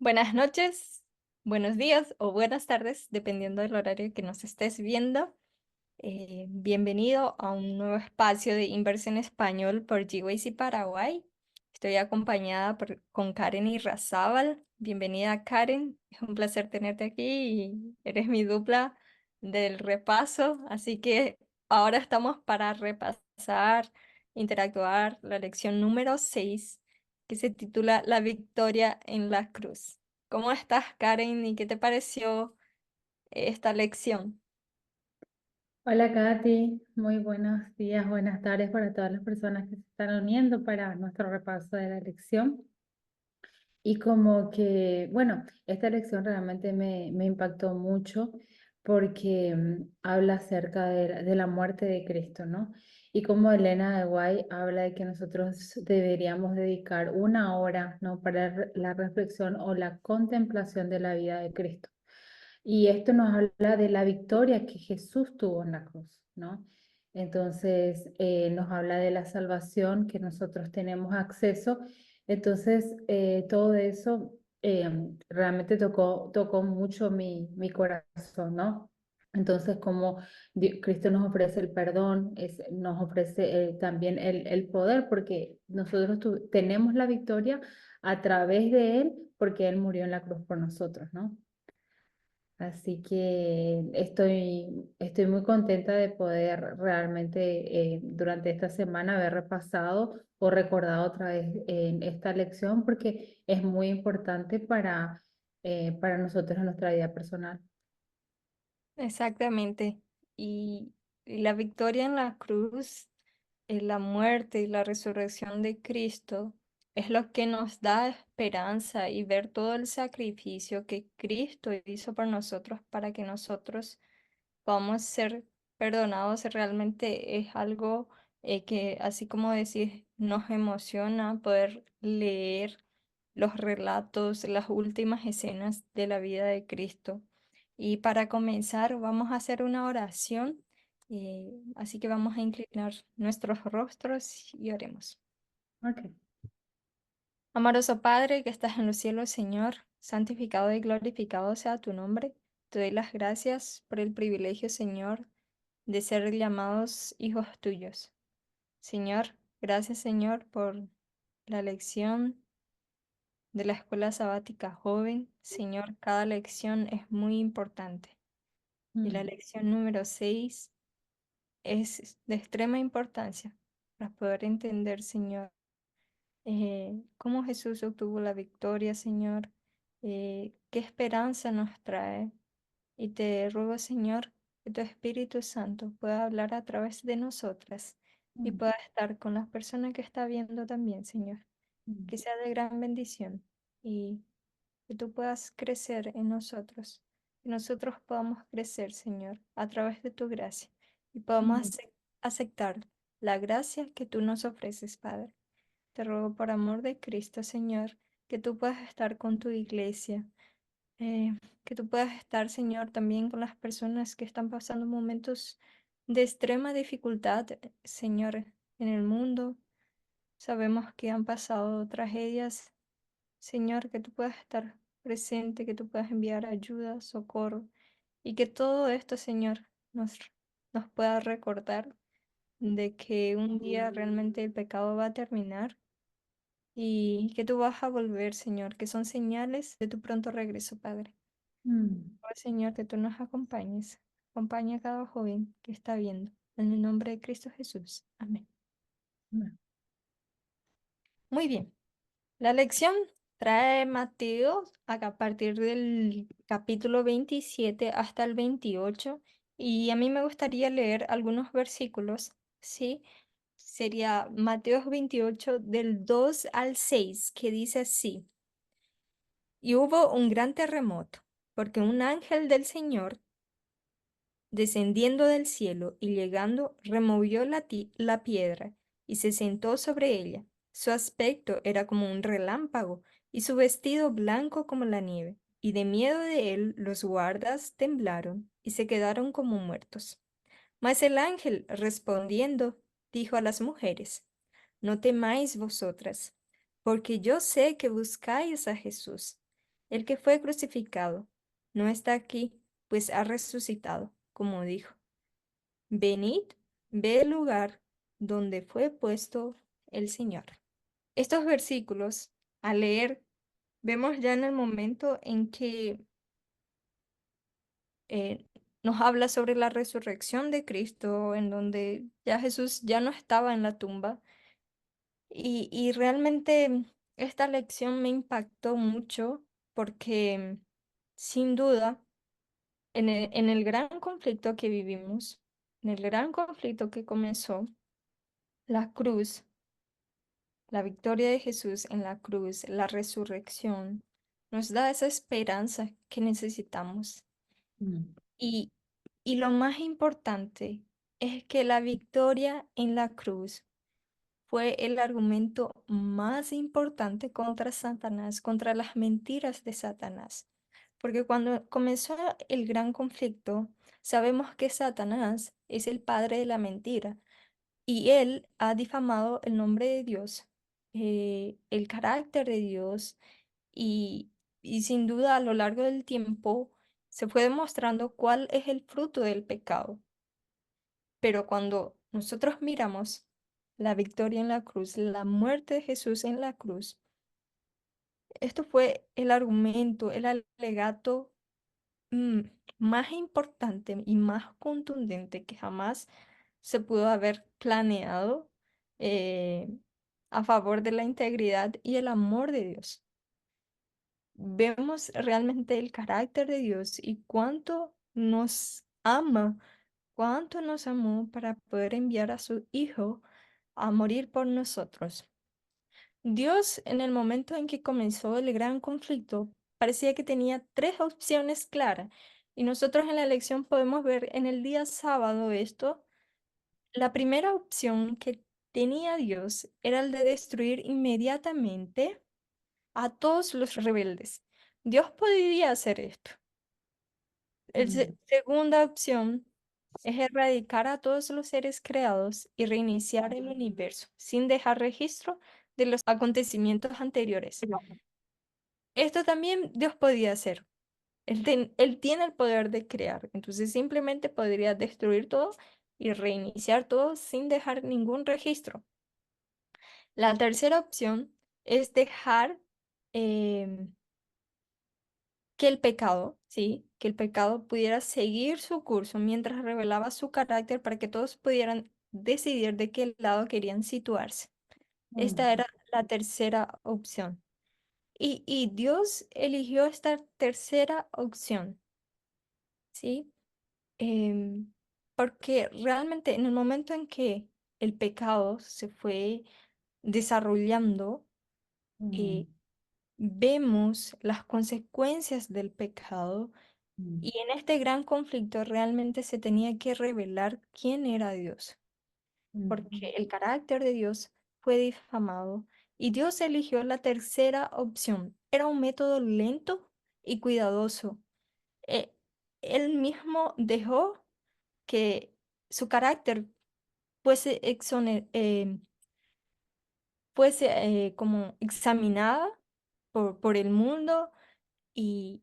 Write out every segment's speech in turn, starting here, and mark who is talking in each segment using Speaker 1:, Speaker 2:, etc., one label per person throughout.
Speaker 1: Buenas noches, buenos días o buenas tardes, dependiendo del horario que nos estés viendo. Bienvenido a un nuevo espacio de Inversión Español por GWC Paraguay. Estoy acompañada con Karen Irrazábal. Bienvenida, Karen. Es un placer tenerte aquí y eres mi dupla del repaso. Así que ahora estamos para repasar, interactuar la lección número 6, que se titula La victoria en la cruz. ¿Cómo estás, Karen? ¿Y qué te pareció esta lección?
Speaker 2: Hola Katy, muy buenos días, buenas tardes para todas las personas que se están uniendo para nuestro repaso de la lección. Y como que, bueno, esta lección realmente me impactó mucho porque habla acerca de la muerte de Cristo, ¿no? Y como Elena de Guay habla de que nosotros deberíamos dedicar una hora, ¿no? Para la reflexión o la contemplación de la vida de Cristo. Y esto nos habla de la victoria que Jesús tuvo en la cruz, ¿no? Entonces, nos habla de la salvación que nosotros tenemos acceso. Entonces, todo eso realmente tocó mucho mi corazón, ¿no? Entonces, como Cristo nos ofrece el perdón, nos ofrece también el poder, porque nosotros tenemos la victoria a través de Él, porque Él murió en la cruz por nosotros, ¿no? Así que estoy muy contenta de poder realmente durante esta semana haber repasado o recordado otra vez en esta lección porque es muy importante para nosotros en nuestra vida personal.
Speaker 1: Exactamente. Y la victoria en la cruz, la muerte y la resurrección de Cristo es lo que nos da esperanza y ver todo el sacrificio que Cristo hizo por nosotros para que nosotros podamos ser perdonados. Realmente es algo que, así como decís, nos emociona poder leer los relatos, las últimas escenas de la vida de Cristo. Y para comenzar, vamos a hacer una oración, así que vamos a inclinar nuestros rostros y oremos.
Speaker 2: Ok.
Speaker 1: Amoroso Padre que estás en los cielos, Señor, santificado y glorificado sea tu nombre. Te doy las gracias por el privilegio, Señor, de ser llamados hijos tuyos. Señor, gracias, Señor, por la lección de la escuela sabática joven. Señor, cada lección es muy importante. Y la
Speaker 2: Mm,
Speaker 1: lección número 6 es de extrema importancia para poder entender, Señor, cómo Jesús obtuvo la victoria, Señor, qué esperanza nos trae. Y te ruego, Señor, que tu Espíritu Santo pueda hablar a través de nosotras y
Speaker 2: mm,
Speaker 1: pueda estar con las personas que está viendo también, Señor.
Speaker 2: mm,
Speaker 1: Que sea de gran bendición y que tú puedas crecer en nosotros, que nosotros podamos crecer, Señor, a través de tu gracia y podamos
Speaker 2: mm,
Speaker 1: aceptar la gracia que tú nos ofreces, Padre. Te ruego por amor de Cristo, Señor, que tú puedas estar con tu iglesia, que tú puedas estar, Señor, también con las personas que están pasando momentos de extrema dificultad, Señor, en el mundo. Sabemos que han pasado tragedias, Señor, que tú puedas estar presente, que tú puedas enviar ayuda, socorro, y que todo esto, Señor, nos pueda recordar de que un día realmente el pecado va a terminar y que tú vas a volver, Señor, que son señales de tu pronto regreso, Padre.
Speaker 2: mm,
Speaker 1: Oh, Señor, que tú nos acompañes. Acompaña a cada joven que está viendo. En el nombre de Cristo Jesús. Amén.
Speaker 2: mm,
Speaker 1: Muy bien. La lección trae Mateo a partir del capítulo 27 hasta el 28 y a mí me gustaría leer algunos versículos, ¿sí? Sería Mateo 28 del 2 al 6 que dice así: Y hubo un gran terremoto, porque un ángel del Señor, descendiendo del cielo y llegando, removió la piedra y se sentó sobre ella. Su aspecto era como un relámpago y su vestido blanco como la nieve. Y de miedo de él los guardas temblaron y se quedaron como muertos. Mas el ángel, respondiendo, dijo a las mujeres: No temáis vosotras, porque yo sé que buscáis a Jesús, el que fue crucificado, no está aquí, pues ha resucitado, como dijo. Venid, ve el lugar donde fue puesto el Señor. Estos versículos, al leer, vemos ya en el momento en que eh, nos habla sobre la resurrección de Cristo, en donde ya Jesús ya no estaba en la tumba. Y realmente esta lección me impactó mucho porque sin duda en el gran conflicto que vivimos, en el gran conflicto que comenzó, la cruz, la victoria de Jesús en la cruz, la resurrección, nos da esa esperanza que necesitamos.
Speaker 2: mm,
Speaker 1: Y, y lo más importante es que la victoria en la cruz fue el argumento más importante contra Satanás, contra las mentiras de Satanás. Porque cuando comenzó el gran conflicto, sabemos que Satanás es el padre de la mentira y él ha difamado el nombre de Dios, el carácter de Dios y, y sin duda a lo largo del tiempo se fue demostrando cuál es el fruto del pecado. Pero cuando nosotros miramos la victoria en la cruz, la muerte de Jesús en la cruz, esto fue el argumento, el alegato mm, más importante y más contundente que jamás se pudo haber planeado eh, a favor de la integridad y el amor de Dios. Vemos realmente el carácter de Dios y cuánto nos amó para poder enviar a su Hijo a morir por nosotros. Dios, en el momento en que comenzó el gran conflicto, parecía que tenía tres opciones claras. Y nosotros en la elección podemos ver en el día sábado esto. La primera opción que tenía Dios era el de destruir inmediatamente a todos los rebeldes. Dios podía hacer esto. La
Speaker 2: mm,
Speaker 1: segunda opción es erradicar a todos los seres creados y reiniciar el universo sin dejar registro de los acontecimientos anteriores. Esto también Dios podía hacer. Él tiene el poder de crear, entonces simplemente podría destruir todo y reiniciar todo sin dejar ningún registro. La tercera opción es dejar em, que el pecado, ¿sí? Que el pecado pudiera seguir su curso mientras revelaba su carácter para que todos pudieran decidir de qué lado querían situarse.
Speaker 2: mm,
Speaker 1: Esta era la tercera opción. Y Dios eligió esta tercera opción, ¿sí? Em, Porque realmente en el momento en que el pecado se fue desarrollando,
Speaker 2: mm,
Speaker 1: eh, vemos las consecuencias del pecado.
Speaker 2: mm,
Speaker 1: Y en este gran conflicto realmente se tenía que revelar quién era Dios,
Speaker 2: mm,
Speaker 1: porque el carácter de Dios fue difamado y Dios eligió la tercera opción. Era un método lento y cuidadoso. Eh, Él mismo dejó que su carácter fuese, como examinada por el mundo y,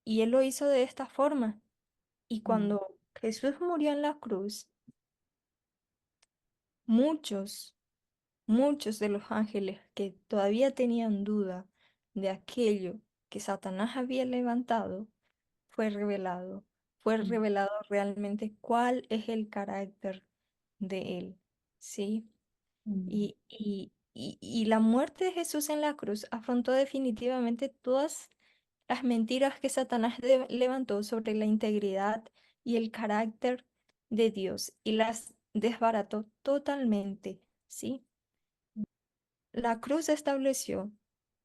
Speaker 1: y Él lo hizo de esta forma. Y
Speaker 2: mm,
Speaker 1: cuando Jesús murió en la cruz, muchos, muchos de los ángeles que todavía tenían duda de aquello que Satanás había levantado, fue revelado. Fue
Speaker 2: mm,
Speaker 1: revelado realmente cuál es el carácter de él, ¿sí?
Speaker 2: mm,
Speaker 1: Y la muerte de Jesús en la cruz afrontó definitivamente todas las mentiras que Satanás levantó sobre la integridad y el carácter de Dios y las desbarató totalmente, ¿sí? La cruz estableció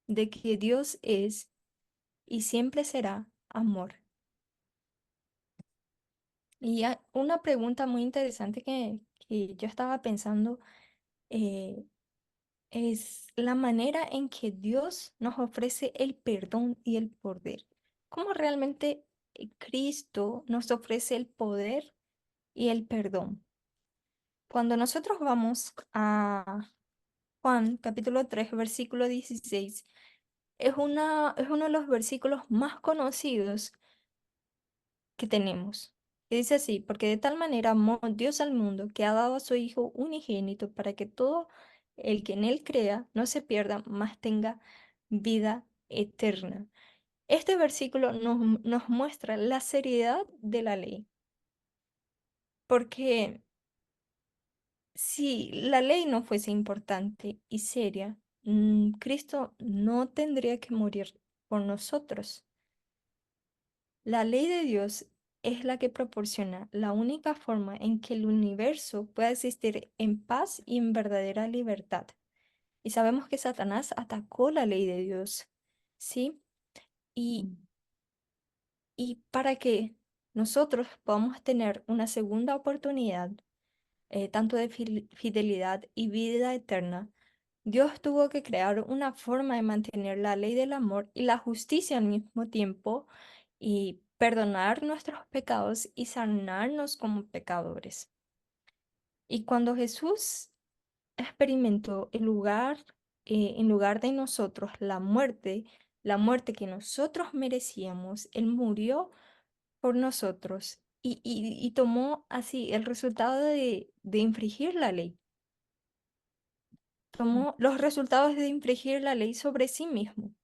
Speaker 1: de que Dios es y siempre será amor. Y una pregunta muy interesante que yo estaba pensando eh, es la manera en que Dios nos ofrece el perdón y el poder. ¿Cómo realmente Cristo nos ofrece el poder y el perdón? Cuando nosotros vamos a Juan capítulo 3 versículo 16, es uno de los versículos más conocidos que tenemos. Y dice así, porque de tal manera amó Dios al mundo que ha dado a su Hijo unigénito para que todo el que en él crea no se pierda, mas tenga vida eterna. Este versículo nos muestra la seriedad de la ley, porque si la ley no fuese importante y seria, Cristo no tendría que morir por nosotros. La ley de Dios es la que proporciona la única forma en que el universo pueda existir en paz y en verdadera libertad. Y sabemos que Satanás atacó la ley de Dios, ¿sí? Y,
Speaker 2: Mm,
Speaker 1: y para que nosotros podamos tener una segunda oportunidad, tanto de fidelidad y vida eterna, Dios tuvo que crear una forma de mantener la ley del amor y la justicia al mismo tiempo y perdonar nuestros pecados y sanarnos como pecadores. Y cuando Jesús experimentó en lugar de nosotros, la muerte que nosotros merecíamos, Él murió por nosotros y tomó así el resultado de infringir la ley.
Speaker 2: mm,
Speaker 1: Tomó los resultados de infringir la ley sobre sí mismo.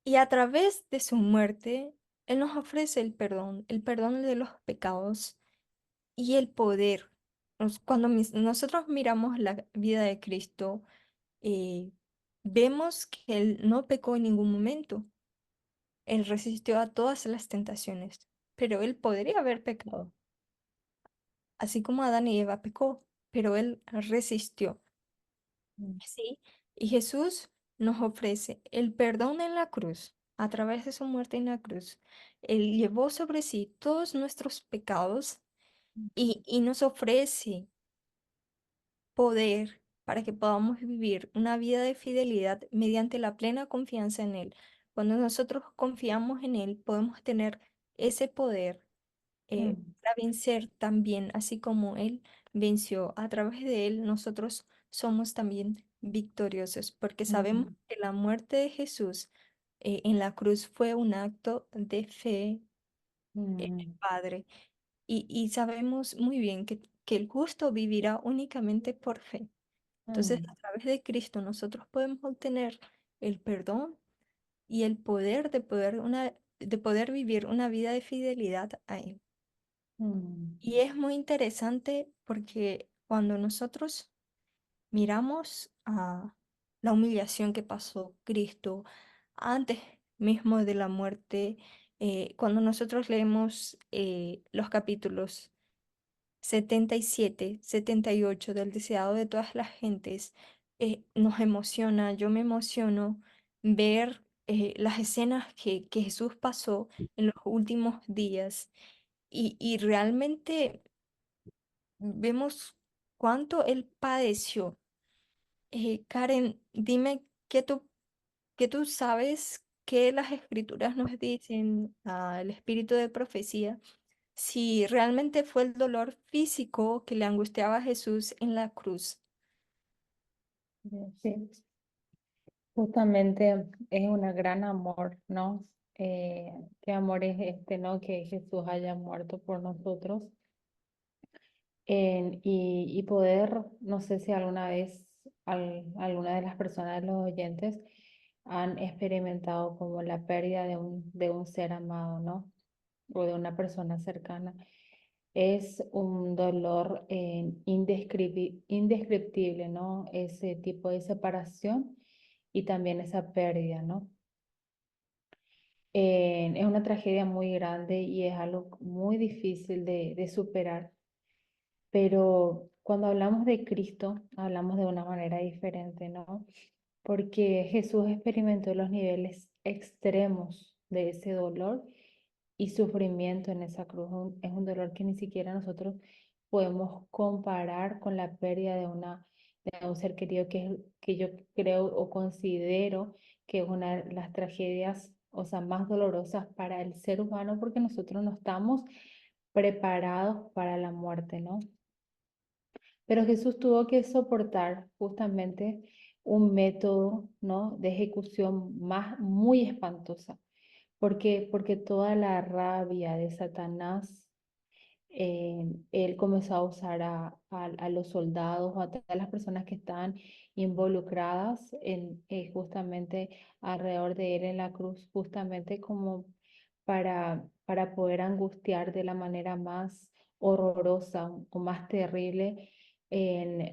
Speaker 1: Y a través de su muerte, Él nos ofrece el perdón de los pecados y el poder. Cuando nosotros miramos la vida de Cristo, eh, vemos que Él no pecó en ningún momento. Él resistió a todas las tentaciones, pero Él podría haber pecado, así como Adán y Eva pecó, pero Él resistió.
Speaker 2: mm,
Speaker 1: Sí, y Jesús nos ofrece el perdón en la cruz, a través de su muerte en la cruz. Él llevó sobre sí todos nuestros pecados y nos ofrece poder para que podamos vivir una vida de fidelidad mediante la plena confianza en Él. Cuando nosotros confiamos en Él, podemos tener ese poder
Speaker 2: mm,
Speaker 1: para vencer también, así como Él venció. A través de Él, nosotros somos también victoriosos, porque sabemos
Speaker 2: mm,
Speaker 1: que la muerte de Jesús en la cruz fue un acto de fe en el
Speaker 2: mm,
Speaker 1: Padre. Y sabemos muy bien que el justo vivirá únicamente por fe. Entonces,
Speaker 2: mm,
Speaker 1: a través de Cristo, nosotros podemos obtener el perdón y el poder de poder vivir una vida de fidelidad a Él.
Speaker 2: mm,
Speaker 1: Y es muy interesante porque cuando nosotros miramos a la humillación que pasó Cristo antes mismo de la muerte, cuando nosotros leemos los capítulos 77, 78 del deseado de todas las gentes, nos emociona, yo me emociono ver las escenas que Jesús pasó en los últimos días y realmente vemos cuánto él padeció. Karen, dime qué tú sabes que las escrituras nos dicen, el espíritu de profecía, si realmente fue el dolor físico que le angustiaba a Jesús en la cruz.
Speaker 2: sí, justamente es un gran amor, ¿no? ¿Qué amor es este, ¿no? Que Jesús haya muerto por nosotros y poder, no sé si alguna vez alguna de las personas de los oyentes han experimentado como la pérdida de un ser amado, ¿no? O de una persona cercana. Es un dolor indescriptible, ¿no? Ese tipo de separación y también esa pérdida, ¿no? Es una tragedia muy grande y es algo muy difícil de superar, pero cuando hablamos de Cristo, hablamos de una manera diferente, ¿no? Porque Jesús experimentó los niveles extremos de ese dolor y sufrimiento en esa cruz. Es un dolor que ni siquiera nosotros podemos comparar con la pérdida de un ser querido que yo creo o considero que es una de las tragedias, o sea, más dolorosas para el ser humano porque nosotros no estamos preparados para la muerte, ¿no? Pero Jesús tuvo que soportar justamente un método, ¿no?, de ejecución más, muy espantosa. ¿Por qué? Porque toda la rabia de Satanás, él comenzó a usar a los soldados o a todas las personas que estaban involucradas justamente alrededor de él en la cruz, justamente como para poder angustiar de la manera más horrorosa o más terrible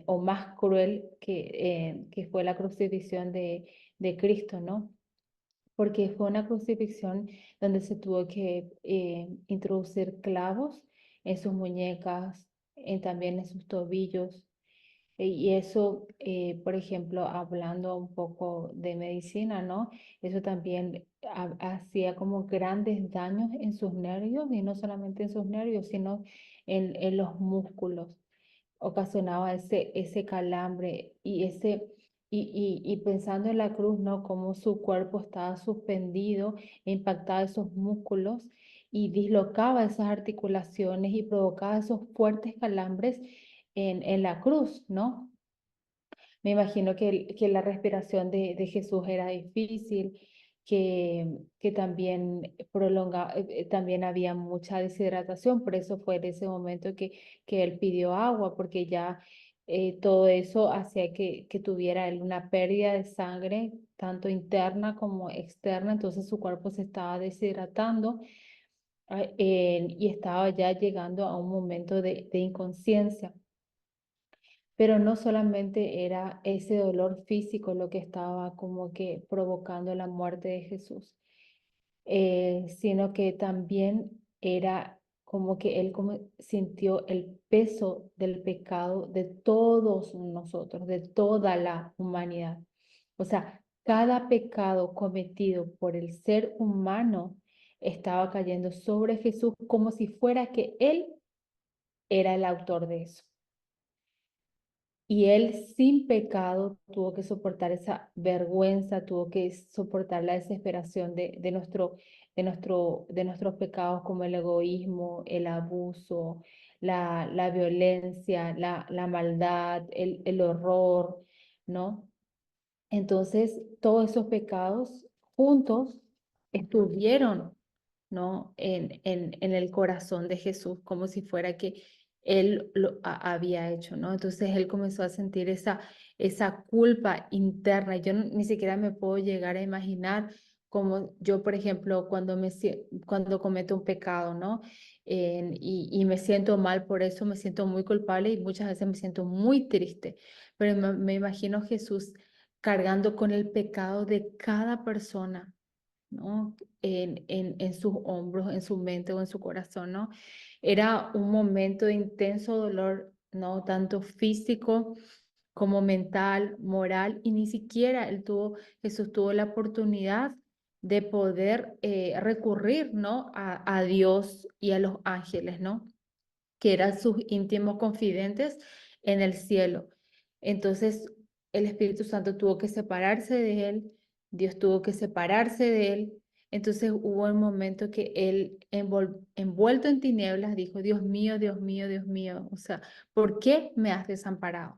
Speaker 2: o más cruel que fue la crucifixión de Cristo, ¿no? Porque fue una crucifixión donde se tuvo que introducir clavos en sus muñecas, también en sus tobillos. Y eso, por ejemplo, hablando un poco de medicina, ¿no? Eso también hacía como grandes daños en sus nervios, y no solamente en sus nervios, sino en los músculos. Ocasionaba ese calambre y pensando en la cruz, ¿no? Cómo su cuerpo estaba suspendido, impactaba esos músculos y dislocaba esas articulaciones y provocaba esos fuertes calambres en la cruz, ¿no? Me imagino que la respiración de Jesús era difícil, que también también había mucha deshidratación, por eso fue en ese momento que él pidió agua, porque ya todo eso hacía que tuviera él una pérdida de sangre, tanto interna como externa, entonces su cuerpo se estaba deshidratando y estaba ya llegando a un momento de inconsciencia. Pero no solamente era ese dolor físico lo que estaba como que provocando la muerte de Jesús, sino que también era como que él sintió el peso del pecado de todos nosotros, de toda la humanidad. O sea, cada pecado cometido por el ser humano estaba cayendo sobre Jesús como si fuera que él era el autor de eso. Y él sin pecado tuvo que soportar esa vergüenza, tuvo que soportar la desesperación de nuestros pecados como el egoísmo, el abuso, la violencia, la maldad, el horror, ¿no? Entonces, todos esos pecados juntos estuvieron, ¿no? En el corazón de Jesús, como si fuera que él había hecho, ¿no? Entonces él comenzó a sentir esa culpa interna. Yo ni siquiera me puedo llegar a imaginar como yo, por ejemplo, cuando cometo un pecado, ¿no? Y me siento mal por eso, me siento muy culpable y muchas veces me siento muy triste. Pero me imagino Jesús cargando con el pecado de cada persona, ¿no? En sus hombros, en su mente o en su corazón, ¿no? Era un momento de intenso dolor, ¿no? Tanto físico como mental, moral, y ni siquiera Jesús tuvo la oportunidad de poder recurrir, ¿no? A Dios y a los ángeles, ¿no? Que eran sus íntimos confidentes en el cielo. Entonces, el Espíritu Santo tuvo que separarse de él, Dios tuvo que separarse de él. Entonces hubo un momento que él, envuelto en tinieblas, dijo, Dios mío, Dios mío, Dios mío, o sea, ¿por qué me has desamparado?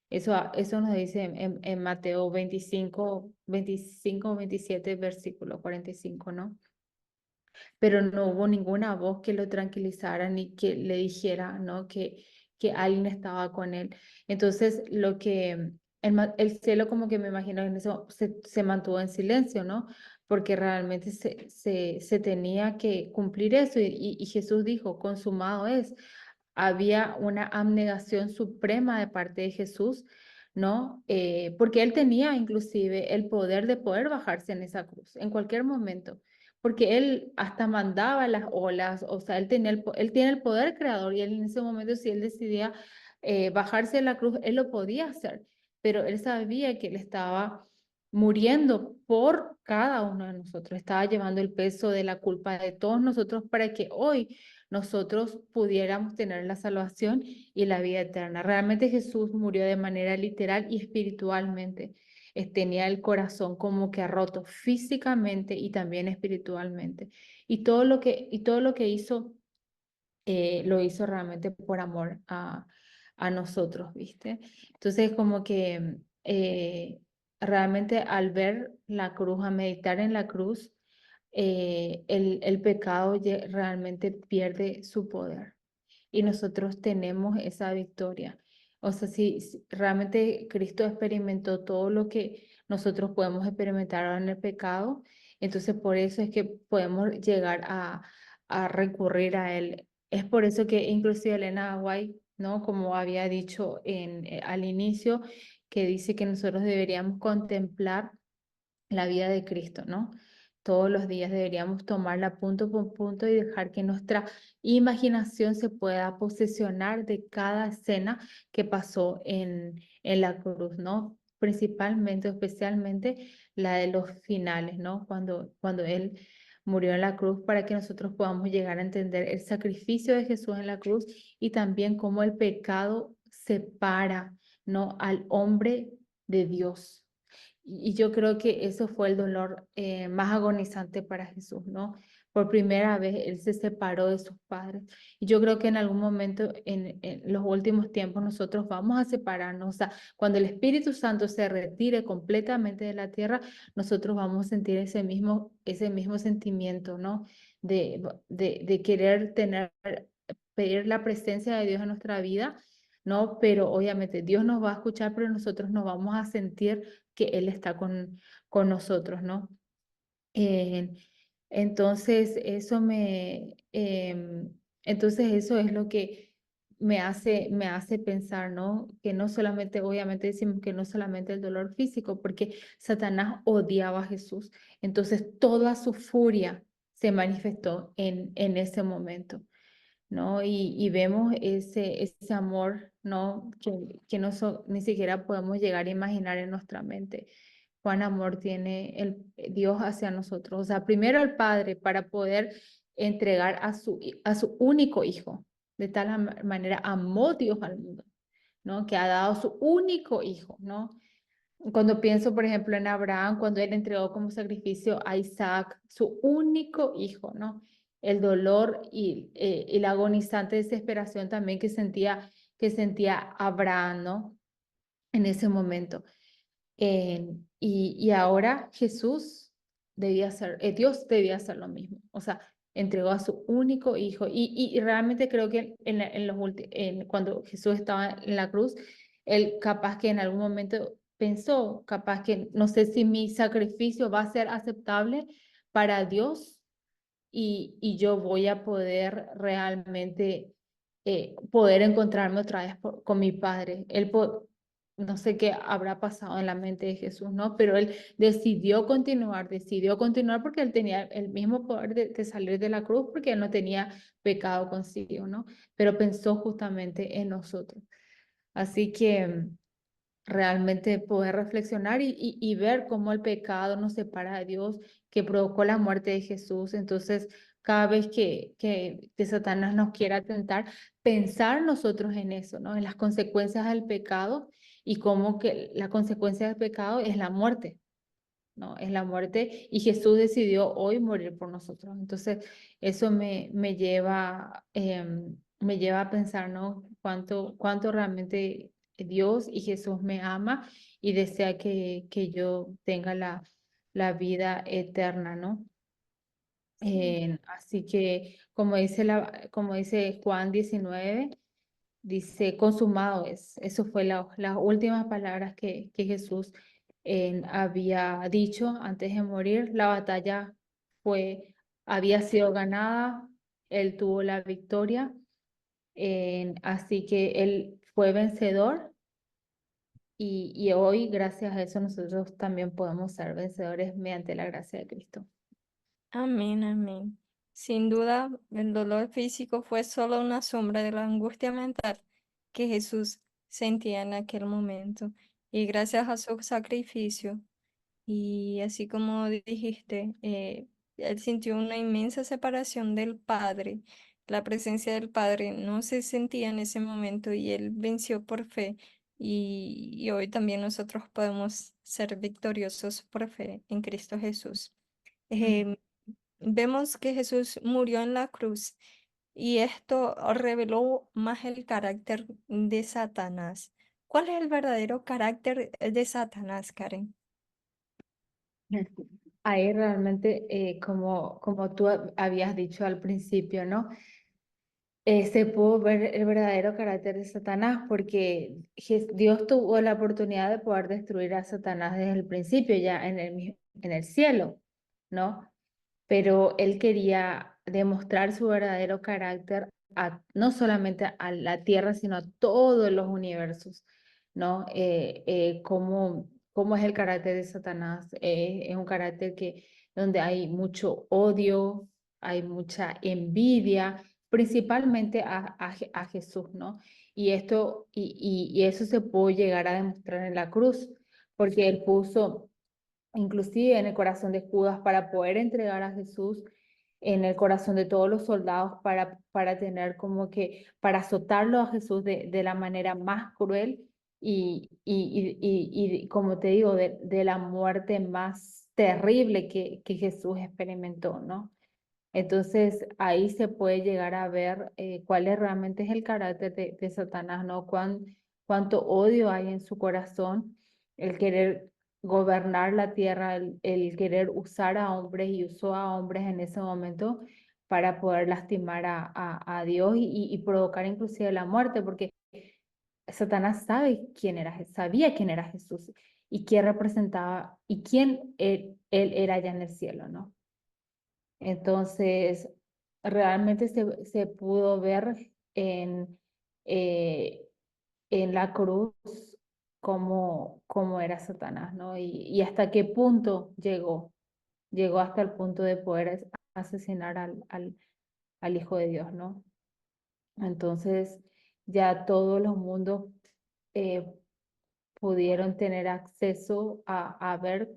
Speaker 2: Eso nos dice en Mateo 25, 27, versículo 45, ¿no? Pero no hubo ninguna voz que lo tranquilizara ni que le dijera, ¿no? Que alguien estaba con él. Entonces, el cielo como que me imagino en eso se mantuvo en silencio, ¿no? Porque realmente se tenía que cumplir eso y Jesús dijo, consumado es. Había una abnegación suprema de parte de Jesús, ¿no? Porque él tenía inclusive el poder de poder bajarse en esa cruz en cualquier momento, porque él hasta mandaba las olas, o sea, él tiene el poder creador y él en ese momento si él decidía bajarse de la cruz, él lo podía hacer, pero él sabía que él estaba muriendo por cada uno de nosotros, estaba llevando el peso de la culpa de todos nosotros para que hoy nosotros pudiéramos tener la salvación y la vida eterna. Realmente Jesús murió de manera literal y espiritualmente. Tenía el corazón como que roto físicamente y también espiritualmente. Y todo lo que hizo, lo hizo realmente por amor a nosotros, ¿viste? Entonces, como que eh, realmente al ver la cruz, a meditar en la cruz, el pecado realmente pierde su poder y nosotros tenemos esa victoria. O sea, si realmente Cristo experimentó todo lo que nosotros podemos experimentar ahora en el pecado, entonces por eso es que podemos llegar a recurrir a Él. Es por eso que inclusive Elena White, ¿no? Como había dicho al inicio, que dice que nosotros deberíamos contemplar la vida de Cristo, ¿no? Todos los días deberíamos tomarla punto por punto y dejar que nuestra imaginación se pueda posesionar de cada escena que pasó en la cruz, ¿no? Principalmente, especialmente la de los finales, ¿no? Cuando Él murió en la cruz para que nosotros podamos llegar a entender el sacrificio de Jesús en la cruz y también cómo el pecado separa, ¿no? Al hombre de Dios. Y yo creo que eso fue el dolor más agonizante para Jesús, ¿no? Por primera vez Él se separó de sus padres. Y yo creo que en algún momento en los últimos tiempos nosotros vamos a separarnos. O sea, cuando el Espíritu Santo se retire completamente de la tierra, nosotros vamos a sentir ese mismo sentimiento, ¿no? De querer pedir la presencia de Dios en nuestra vida, ¿no? Pero obviamente Dios nos va a escuchar, pero nosotros nos vamos a sentir que Él está con nosotros, ¿no? Eh, entonces eso es lo que me hace pensar, ¿no? Que no solamente, obviamente decimos que no solamente el dolor físico, porque Satanás odiaba a Jesús, entonces toda su furia se manifestó en ese momento. ¿No? Y vemos ese amor, ¿no? Que ni siquiera podemos llegar a imaginar en nuestra mente. Cuán amor tiene Dios hacia nosotros. O sea, primero el Padre para poder entregar a su único Hijo. De tal manera amó Dios al mundo, ¿no? Que ha dado su único Hijo, ¿no? Cuando pienso, por ejemplo, en Abraham, cuando él entregó como sacrificio a Isaac, su único hijo, ¿no? El dolor y la agonizante desesperación también que sentía Abraham, ¿no? En ese momento. Y ahora Jesús Dios debía hacer lo mismo. O sea, entregó a su único hijo. Y realmente creo que cuando Jesús estaba en la cruz, él capaz que en algún momento pensó, capaz que no sé si mi sacrificio va a ser aceptable para Dios y yo voy a poder realmente poder encontrarme otra vez con mi padre. No sé qué habrá pasado en la mente de Jesús, ¿no? Pero él decidió continuar porque él tenía el mismo poder de salir de la cruz porque él no tenía pecado consigo, ¿no? Pero pensó justamente en nosotros. Así que realmente poder reflexionar y ver cómo el pecado nos separa de Dios, que provocó la muerte de Jesús. Entonces, cada vez que Satanás nos quiera tentar, pensar nosotros en eso, ¿no? En las consecuencias del pecado y cómo que la consecuencia del pecado es la muerte. ¿No? Es la muerte y Jesús decidió hoy morir por nosotros. Entonces, eso me lleva a pensar, ¿no? Cuánto realmente Dios y Jesús me ama y desea que yo tenga la vida eterna, ¿no?
Speaker 1: Sí.
Speaker 2: Así que, como dice Juan 19, dice, consumado es. Eso fue las últimas palabras que Jesús había dicho antes de morir. La batalla había sido ganada, él tuvo la victoria, así que él fue vencedor y hoy, gracias a eso, nosotros también podemos ser vencedores mediante la gracia de Cristo.
Speaker 1: Amén, amén. Sin duda, el dolor físico fue solo una sombra de la angustia mental que Jesús sentía en aquel momento. Y gracias a su sacrificio, y así como dijiste, él sintió una inmensa separación del Padre. La presencia del Padre no se sentía en ese momento y él venció por fe. Y hoy también nosotros podemos ser victoriosos por fe en Cristo Jesús.
Speaker 2: Mm.
Speaker 1: Em, Vemos que Jesús murió en la cruz y esto reveló más el carácter de Satanás. ¿Cuál es el verdadero carácter de Satanás, Karen?
Speaker 2: Ahí realmente, como tú habías dicho al principio, ¿no? Se pudo ver el verdadero carácter de Satanás porque Dios tuvo la oportunidad de poder destruir a Satanás desde el principio, ya en el cielo, ¿no? Pero él quería demostrar su verdadero carácter no solamente a la Tierra, sino a todos los universos, ¿no? Cómo es el carácter de Satanás. Es un carácter donde hay mucho odio, hay mucha envidia, principalmente a Jesús, ¿no? Y eso se puede llegar a demostrar en la cruz, porque él puso inclusive en el corazón de Judas, para poder entregar a Jesús, en el corazón de todos los soldados, para tener como que, para azotarlo a Jesús de la manera más cruel y como te digo, de la muerte más terrible que Jesús experimentó, ¿no? Entonces ahí se puede llegar a ver cuál es realmente es el carácter de Satanás, ¿no? Cuánto odio hay en su corazón, el querer gobernar la tierra, el querer usar a hombres y usó a hombres en ese momento para poder lastimar a Dios y provocar inclusive la muerte, porque Satanás sabía quién era Jesús y quién representaba y quién él era allá en el cielo, ¿no? Entonces, realmente se pudo ver eh, en la cruz cómo era Satanás, ¿no? Y hasta qué punto llegó. Llegó hasta el punto de poder asesinar al Hijo de Dios, ¿no? Entonces, ya todos los mundos eh, pudieron tener acceso a ver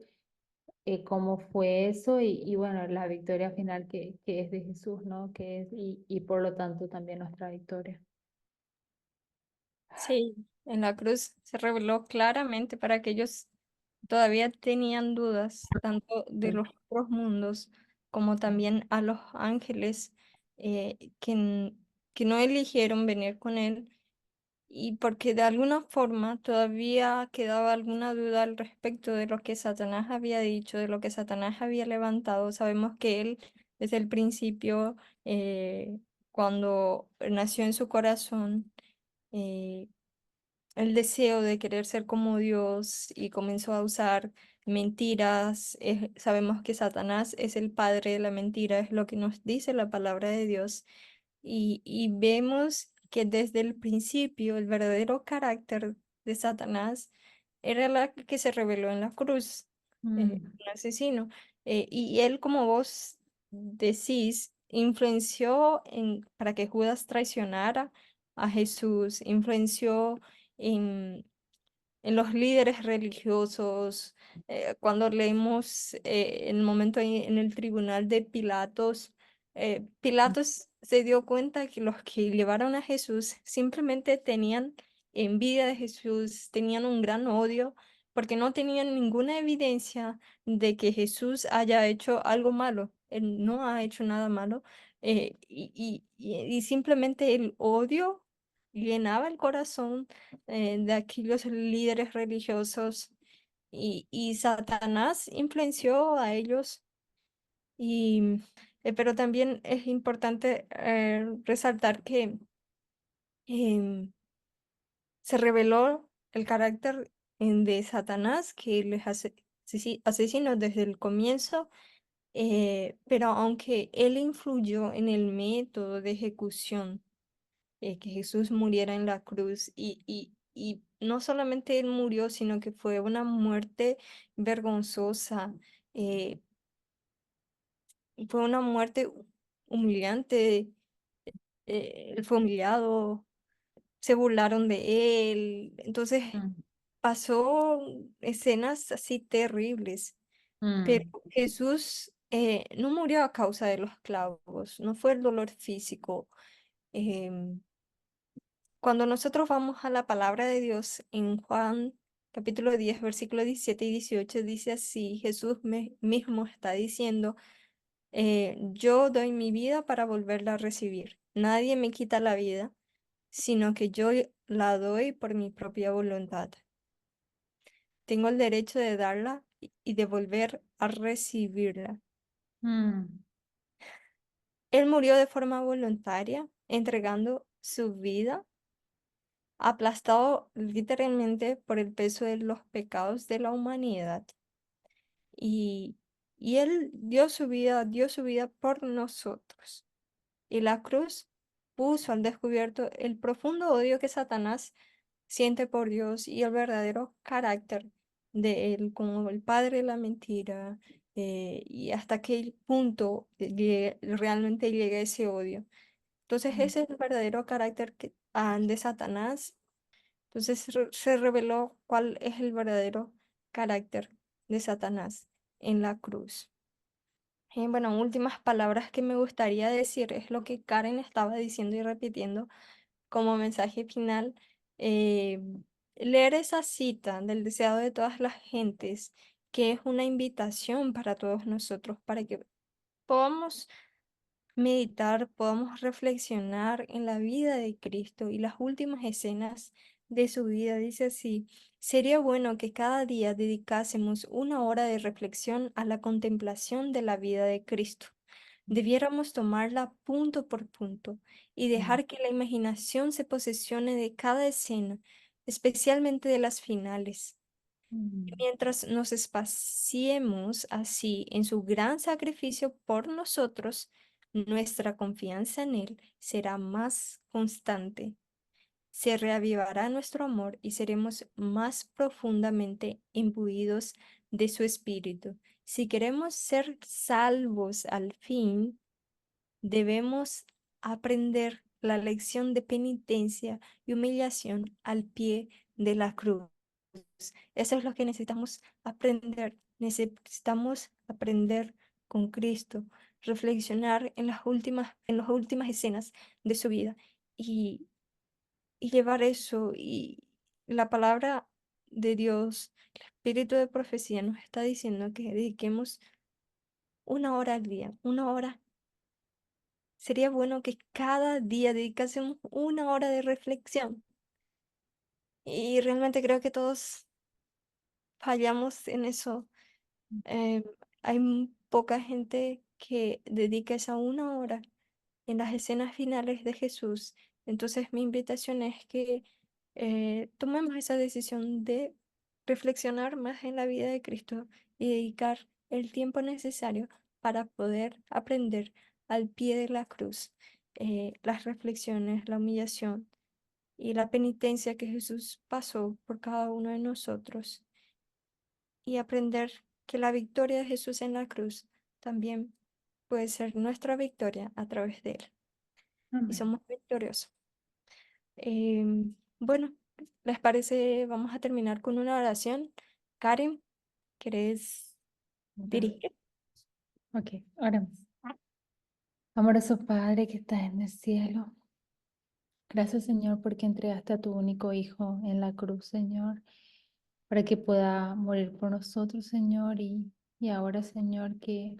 Speaker 2: cómo fue eso y bueno, la victoria final que es de Jesús, ¿no? Y por lo tanto también nuestra victoria.
Speaker 1: Sí, en la cruz se reveló claramente para aquellos que todavía tenían dudas, tanto de
Speaker 2: Sí.
Speaker 1: los otros mundos como también a los ángeles que no eligieron venir con él, y porque de alguna forma todavía quedaba alguna duda al respecto de lo que Satanás había dicho, de lo que Satanás había levantado. Sabemos que él desde el principio, cuando nació en su corazón, eh, el deseo de querer ser como Dios y comenzó a usar mentiras. Sabemos que Satanás es el padre de la mentira, es lo que nos dice la palabra de Dios. Y vemos que desde el principio el verdadero carácter de Satanás era la que se reveló en la cruz,
Speaker 2: Mm,
Speaker 1: un asesino. Y él, como vos decís, influenció para que Judas traicionara a Jesús, influenció en, en los líderes religiosos. Cuando leemos el momento en el tribunal de Pilatos, Pilatos se dio cuenta que los que llevaron a Jesús simplemente tenían envidia de Jesús, tenían un gran odio, porque no tenían ninguna evidencia de que Jesús haya hecho algo malo. Él no ha hecho nada malo. Y simplemente el odio llenaba el corazón de aquellos líderes religiosos, y Satanás influenció a ellos. Pero también es importante resaltar que em, se reveló el carácter de Satanás, que él es asesino desde el comienzo. Pero aunque él influyó en el método de ejecución, que Jesús muriera en la cruz, y no solamente él murió, sino que fue una muerte vergonzosa. eh, Fue una muerte humillante. Él fue humillado, se burlaron de él. Entonces
Speaker 2: mm,
Speaker 1: pasó escenas así terribles, pero
Speaker 2: mm,
Speaker 1: Jesús no murió a causa de los clavos, no fue el dolor físico. em, Cuando nosotros vamos a la palabra de Dios en Juan capítulo 10 versículos 17 y 18, dice así: Jesús mismo está diciendo, yo doy mi vida para volverla a recibir. Nadie me quita la vida, sino que yo la doy por mi propia voluntad. Tengo el derecho de darla y de volver a recibirla.
Speaker 2: Mm,
Speaker 1: Él murió de forma voluntaria, entregando su vida, aplastado literalmente por el peso de los pecados de la humanidad. Y, y Él dio su vida por nosotros. Y la cruz puso al descubierto el profundo odio que Satanás siente por Dios y el verdadero carácter de Él como el padre de la mentira. Y hasta qué punto realmente llega ese odio. Entonces
Speaker 2: mm,
Speaker 1: ese es el verdadero carácter de Satanás. Entonces se reveló cuál es el verdadero carácter de Satanás en la cruz. Bueno, últimas palabras que me gustaría decir es lo que Karen estaba diciendo y repitiendo como mensaje final. eh, Leer esa cita del deseado de todas las gentes, que es una invitación para todos nosotros, para que podamos meditar, podamos reflexionar en la vida de Cristo y las últimas escenas de su vida. Dice así: sería bueno que cada día dedicásemos una hora de reflexión a la contemplación de la vida de Cristo. Debiéramos tomarla punto por punto y
Speaker 2: mm,
Speaker 1: dejar que la imaginación se posesione de cada escena, especialmente de las finales.
Speaker 2: mm,
Speaker 1: Mientras nos espaciemos así en su gran sacrificio por nosotros, nuestra confianza en Él será más constante. Se reavivará nuestro amor y seremos más profundamente imbuidos de su espíritu. Si queremos ser salvos al fin, debemos aprender la lección de penitencia y humillación al pie de la cruz. Eso es lo que necesitamos aprender. Necesitamos aprender con Cristo, reflexionar en las últimas escenas de su vida y, y llevar eso. Y la palabra de Dios, el espíritu de profecía nos está diciendo que dediquemos una hora al día, una hora. Sería bueno que cada día dedicásemos una hora de reflexión. Y realmente creo que todos fallamos en eso. Eh, Hay poca gente que dedica esa una hora en las escenas finales de Jesús. Entonces mi invitación es que tomemos esa decisión de reflexionar más en la vida de Cristo y dedicar el tiempo necesario para poder aprender al pie de la cruz las reflexiones, la humillación y la penitencia que Jesús pasó por cada uno de nosotros y aprender que la victoria de Jesús en la cruz también puede ser nuestra victoria a través de Él. Y
Speaker 2: amén.
Speaker 1: somos victoriosos. Bueno, ¿les parece? Vamos a terminar con una oración. Karen, ¿querés
Speaker 2: Ora-
Speaker 1: dirigir?
Speaker 2: Ok, oramos. Amoroso Padre que estás en el cielo, gracias Señor porque entregaste a tu único Hijo en la cruz, Señor, para que pueda morir por nosotros, Señor, y ahora, Señor, que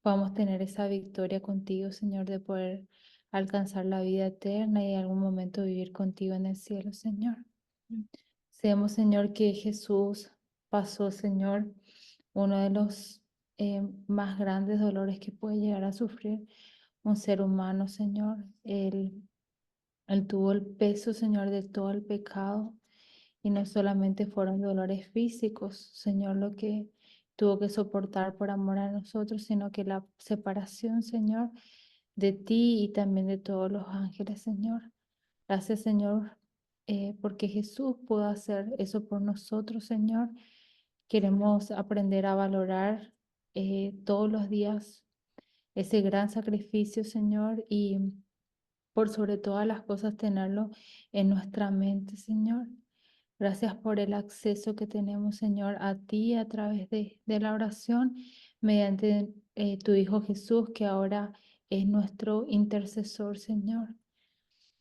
Speaker 2: podamos tener esa victoria contigo, Señor, de poder alcanzar la vida eterna y en algún momento vivir contigo en el cielo, Señor. Sabemos, Señor, que Jesús pasó, Señor, uno de los más grandes dolores que puede llegar a sufrir un ser humano, Señor. Él tuvo el peso, Señor, de todo el pecado y no solamente fueron dolores físicos, Señor, lo que tuvo que soportar por amor a nosotros, sino que la separación, Señor, de ti y también de todos los ángeles, Señor. Gracias, Señor, porque Jesús pudo hacer eso por nosotros, Señor. Queremos aprender a valorar todos los días ese gran sacrificio, Señor, y por sobre todas las cosas tenerlo en nuestra mente, Señor. Gracias por el acceso que tenemos, Señor, a ti a través de la oración, mediante tu Hijo Jesús, que ahora es nuestro intercesor, Señor.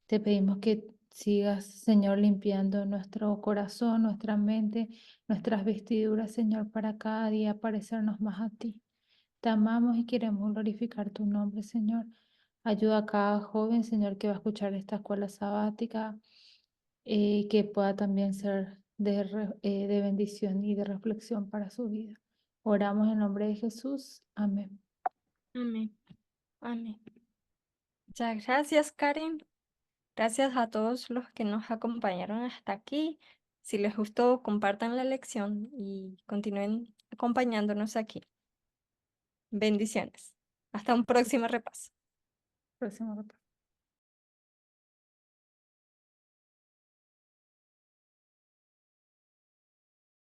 Speaker 2: Te pedimos que sigas, Señor, limpiando nuestro corazón, nuestra mente, nuestras vestiduras, Señor, para cada día parecernos más a ti. Te amamos y queremos glorificar tu nombre, Señor. Ayuda a cada joven, Señor, que va a escuchar esta escuela sabática que pueda también ser de bendición y de reflexión para su vida. Oramos en nombre de Jesús. Amén.
Speaker 1: Amén. Amén. Muchas gracias, Karen. Gracias a todos los que nos acompañaron hasta aquí. Si les gustó, compartan la lección y continúen acompañándonos aquí. Bendiciones. Hasta un próximo repaso.
Speaker 2: Próximo.